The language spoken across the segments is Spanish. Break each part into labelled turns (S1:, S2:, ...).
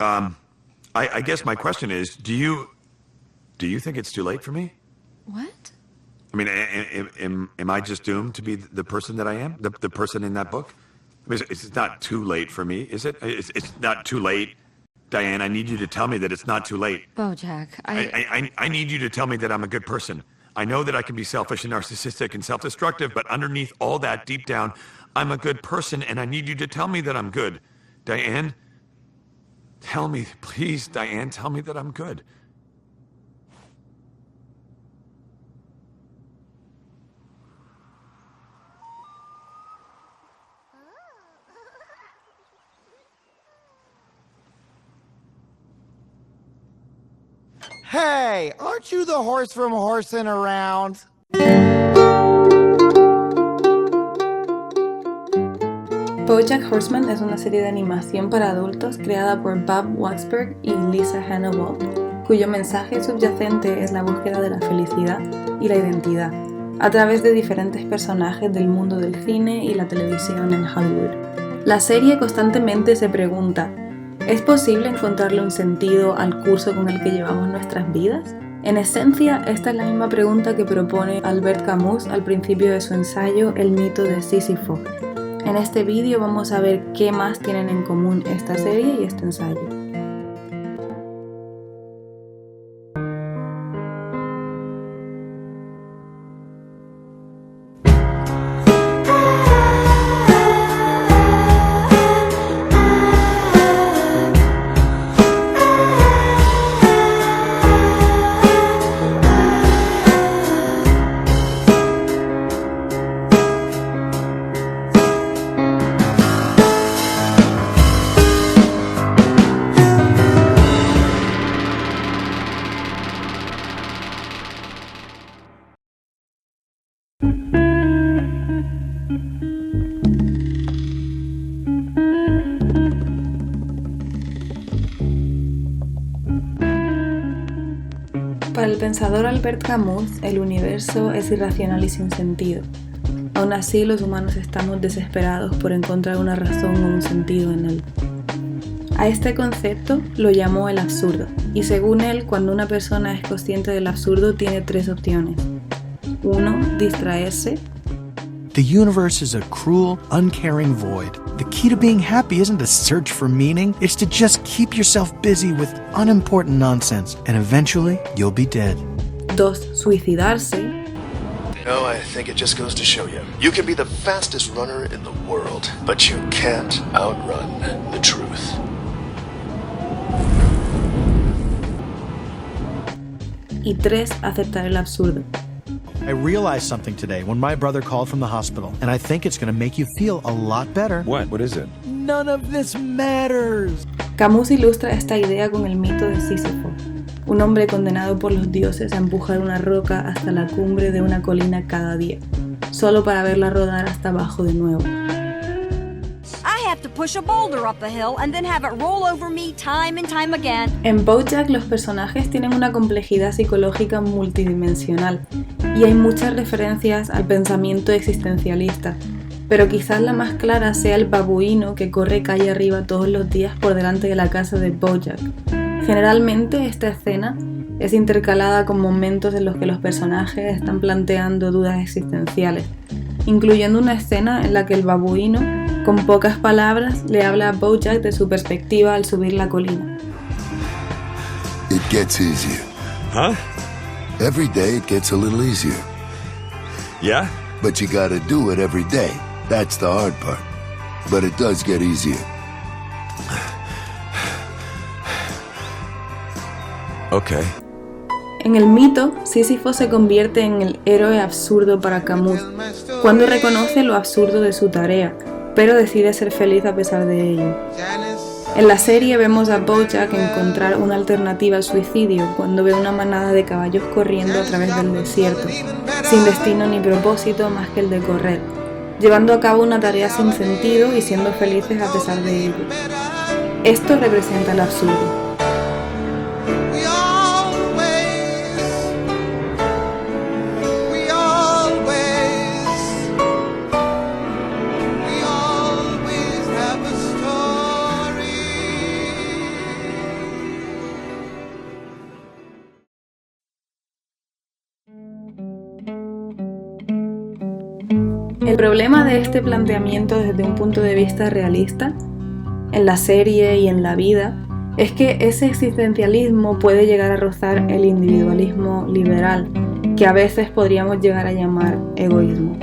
S1: Um, I guess my question is, do you think it's too late for me?
S2: What?
S1: I mean, am I just doomed to be the person that I am? The person in that book? I mean, it's not too late for me, is it? It's not too late. Diane, I need you to tell me that it's not too late.
S2: Bojack,
S1: I need you to tell me that I'm a good person. I know that I can be selfish and narcissistic and self-destructive, but underneath all that, deep down, I'm a good person, and I need you to tell me that I'm good. Diane, tell me, please, Diane, tell me that I'm good.
S3: Hey, aren't you the horse from Horsin' Around?
S4: BoJack Horseman es una serie de animación para adultos creada por Bob Waksberg y Lisa Hannah Wald, cuyo mensaje subyacente es la búsqueda de la felicidad y la identidad, a través de diferentes personajes del mundo del cine y la televisión en Hollywood. La serie constantemente se pregunta: ¿es posible encontrarle un sentido al curso con el que llevamos nuestras vidas? En esencia, esta es la misma pregunta que propone Albert Camus al principio de su ensayo El mito de Sísifo. En este vídeo vamos a ver qué más tienen en común esta serie y este ensayo. Para el pensador Albert Camus, el universo es irracional y sin sentido. Aún así, los humanos estamos desesperados por encontrar una razón o un sentido en él. A este concepto lo llamó el absurdo, y según él, cuando una persona es consciente del absurdo, tiene tres opciones. 1. Distraerse.
S5: The universe is a cruel, uncaring void. The key to being happy isn't to search for meaning, it's to just keep yourself busy with unimportant nonsense, and eventually you'll be dead.
S4: 2. Suicidarse.
S6: No, I think it just goes to show you. You can be the fastest runner in the world, but you can't outrun the truth.
S4: Y 3. Aceptar el absurdo.
S5: I realized something today when my brother called from the hospital, and I think it's going to make you feel a lot better.
S1: What? What is it?
S5: None of this matters.
S4: Camus ilustra esta idea con el mito de Sísifo, un hombre condenado por los dioses a empujar una roca hasta la cumbre de una colina cada día, solo para verla rodar hasta abajo de nuevo.
S7: Push a boulder up the hill and then have it roll over me time and time again.
S4: En BoJack los personajes tienen una complejidad psicológica multidimensional y hay muchas referencias al pensamiento existencialista, pero quizás la más clara sea el babuino que corre calle arriba todos los días por delante de la casa de BoJack. Generalmente esta escena es intercalada con momentos en los que los personajes están planteando dudas existenciales, incluyendo una escena en la que el babuino, con pocas palabras, le habla a BoJack de su perspectiva al subir la colina.
S8: It gets easier.
S1: Huh?
S8: Every day it gets a little easier.
S1: Yeah?
S8: But you gotta do it every day. That's the hard part. But it does get easier.
S1: Okay.
S4: En el mito, Sísifo se convierte en el héroe absurdo para Camus, cuando reconoce lo absurdo de su tarea, pero decide ser feliz a pesar de ello. En la serie vemos a BoJack encontrar una alternativa al suicidio cuando ve una manada de caballos corriendo a través del desierto, sin destino ni propósito más que el de correr, llevando a cabo una tarea sin sentido y siendo felices a pesar de ello. Esto representa el absurdo. problema de este planteamiento desde un punto de vista realista, en la serie y en la vida, es que ese existencialismo puede llegar a rozar el individualismo liberal, que a veces podríamos llegar a llamar egoísmo.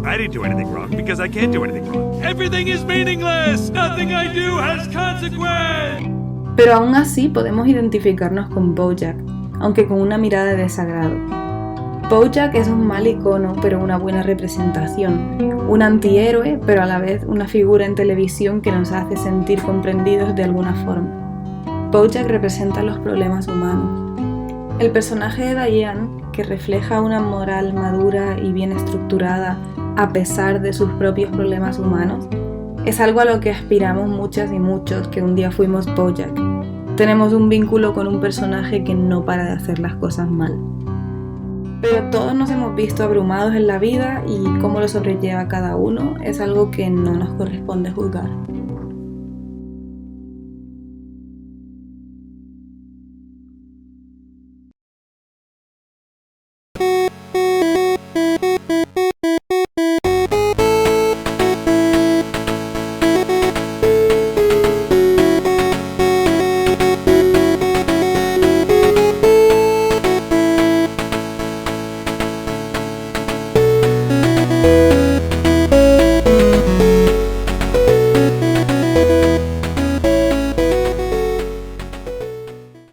S1: I didn't do anything wrong because I can't do anything wrong. Everything is meaningless. Nothing I do has consequence.
S4: Pero aún así podemos identificarnos con Bojack, aunque con una mirada de desagrado. Bojack es un mal icono, pero una buena representación. Un antihéroe, pero a la vez una figura en televisión que nos hace sentir comprendidos de alguna forma. Bojack representa los problemas humanos. El personaje de Diane, que refleja una moral madura y bien estructurada a pesar de sus propios problemas humanos, es algo a lo que aspiramos muchas y muchos que un día fuimos Bojack. Tenemos un vínculo con un personaje que no para de hacer las cosas mal. Pero todos nos hemos visto abrumados en la vida y cómo lo sobrelleva cada uno es algo que no nos corresponde juzgar.